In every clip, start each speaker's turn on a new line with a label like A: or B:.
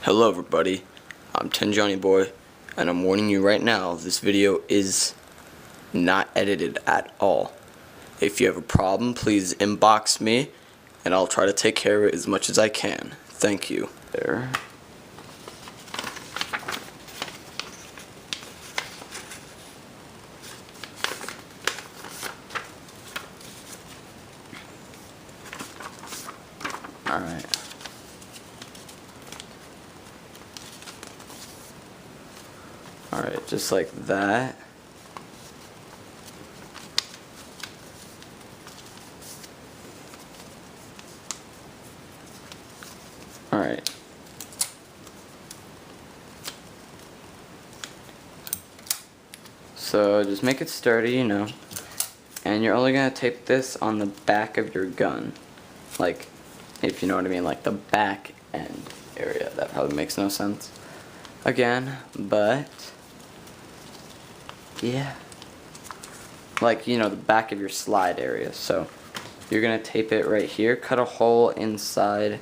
A: Hello everybody, I'm Ten Johnny Boy, and I'm warning you right now, this video is not edited at all. If you have a problem, please inbox me, and I'll try to take care of it as much as I can. Thank you. There. Alright. Alright, just like that. Alright. So just make it sturdy, you know. And you're only going to tape this on the back of your gun. Like, if you know what I mean, like the back end area. That probably makes no sense again, but yeah, like, you know, the back of your slide area. So you're gonna tape it right here, cut a hole inside,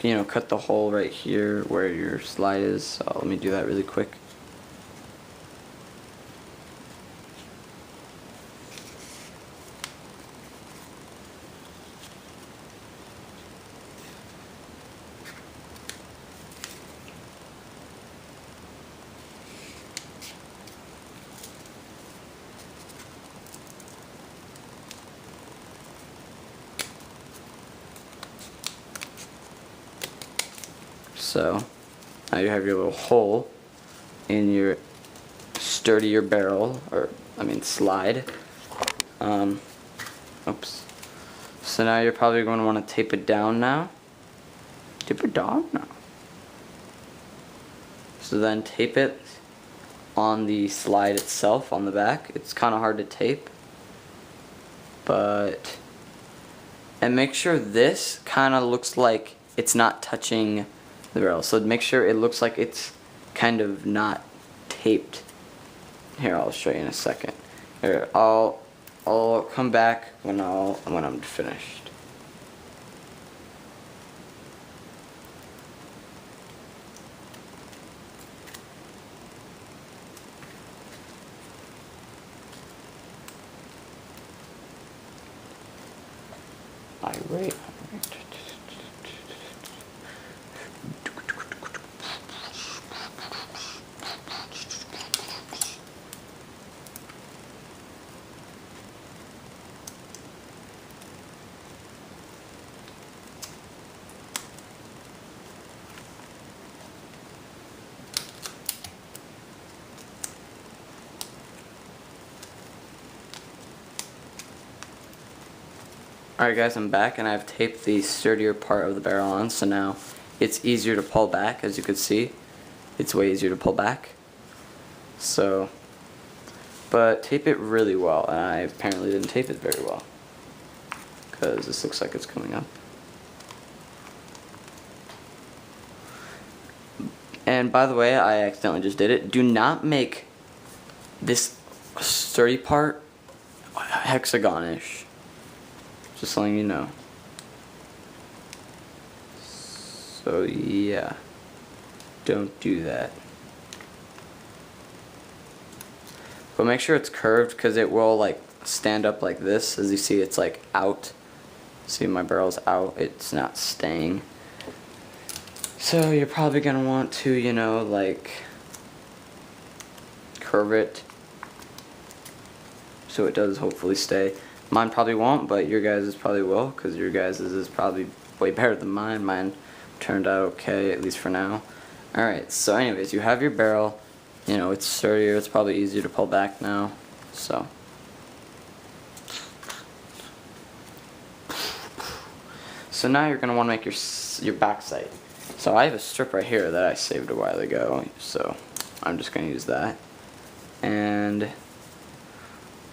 A: you know, cut the hole right here where your slide is. So let me do that really quick. So now you have your little hole in your sturdier barrel, or I mean slide. Oops. So now you're probably going to want to tape it down now. Tape it down now. So then tape it on the slide itself on the back. It's kind of hard to tape, but and make sure this kind of looks like it's not touching the barrel. So make sure it looks like it's kind of not taped. Here, I'll show you in a second. Here, I'll come back when I'm finished. Irate. Alright guys, I'm back, and I've taped the sturdier part of the barrel on, so now it's easier to pull back. As you can see, it's way easier to pull back. So, but tape it really well, and I apparently didn't tape it very well, because this looks like it's coming up. And by the way, I accidentally just did it. Do not make this sturdy part hexagon-ish. Just letting you know. So yeah, don't do that. But make sure it's curved, because it will like stand up like this. As you see, it's like out. See, my barrel's out, it's not staying. So you're probably gonna want to, you know, like curve it so it does hopefully stay. Mine probably won't, but your guys' probably will, because your guys' is probably way better than mine. Mine turned out okay, at least for now. Alright, so anyways, you have your barrel. You know, it's sturdier, it's probably easier to pull back now. So now you're going to want to make your back sight. So I have a strip right here that I saved a while ago, so I'm just going to use that. And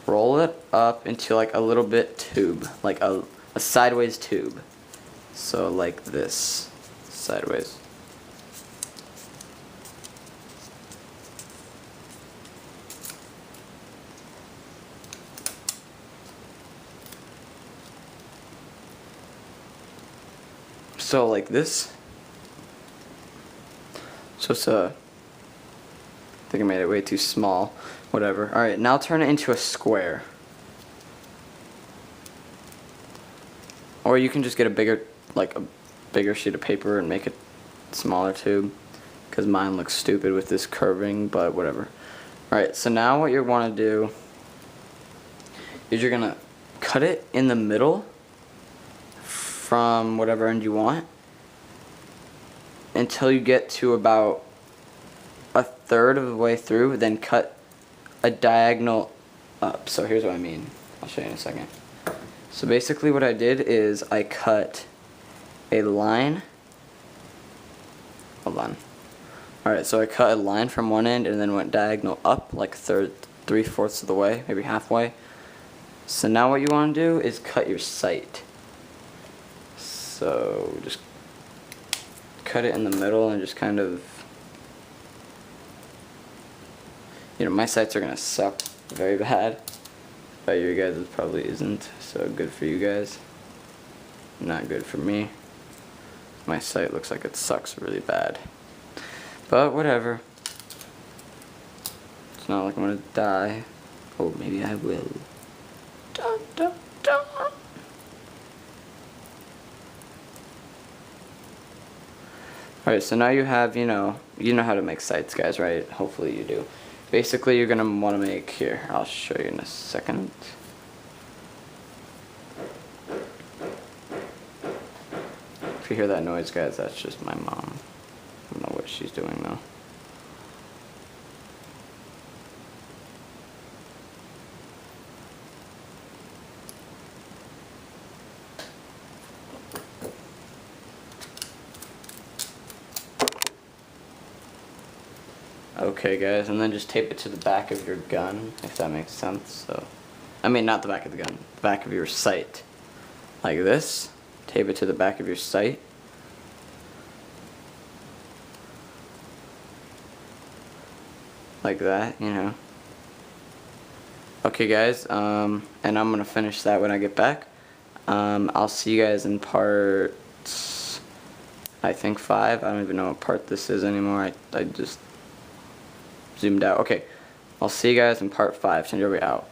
A: roll it up into like a little bit tube, like a sideways tube. So like this, sideways. So like this. So it's I think I made it way too small. Whatever. Alright, now turn it into a square. Or you can just get a bigger sheet of paper and make it smaller tube. Because mine looks stupid with this curving, but whatever. Alright, so now what you want to do is you're going to cut it in the middle from whatever end you want until you get to about a third of the way through, then cut a diagonal up. So here's what I mean. I'll show you in a second. So basically what I did is I cut a line. Hold on. Alright, so I cut a line from one end and then went diagonal up like 3/4 of the way, maybe halfway. So now what you want to do is cut your sight. So just cut it in the middle and just kind of, you know, my sights are going to suck very bad. But your guys' it probably isn't, so good for you guys. Not good for me. My sight looks like it sucks really bad. But whatever. It's not like I'm gonna die. Oh, maybe I will. Dun, dun, dun. Alright, so now you have, you know how to make sights, guys, right? Hopefully you do. Basically, you're gonna want to make, here, I'll show you in a second. If you hear that noise, guys, that's just my mom. I don't know what she's doing though. Okay guys, and then just tape it to the back of your gun, if that makes sense. So, I mean not the back of the gun, the back of your sight. Like this. Tape it to the back of your sight. Like that, you know. Okay guys, and I'm gonna finish that when I get back. I'll see you guys in part, I think 5. I don't even know what part this is anymore. I just zoomed out. Okay, I'll see you guys in part 5. Send your way out.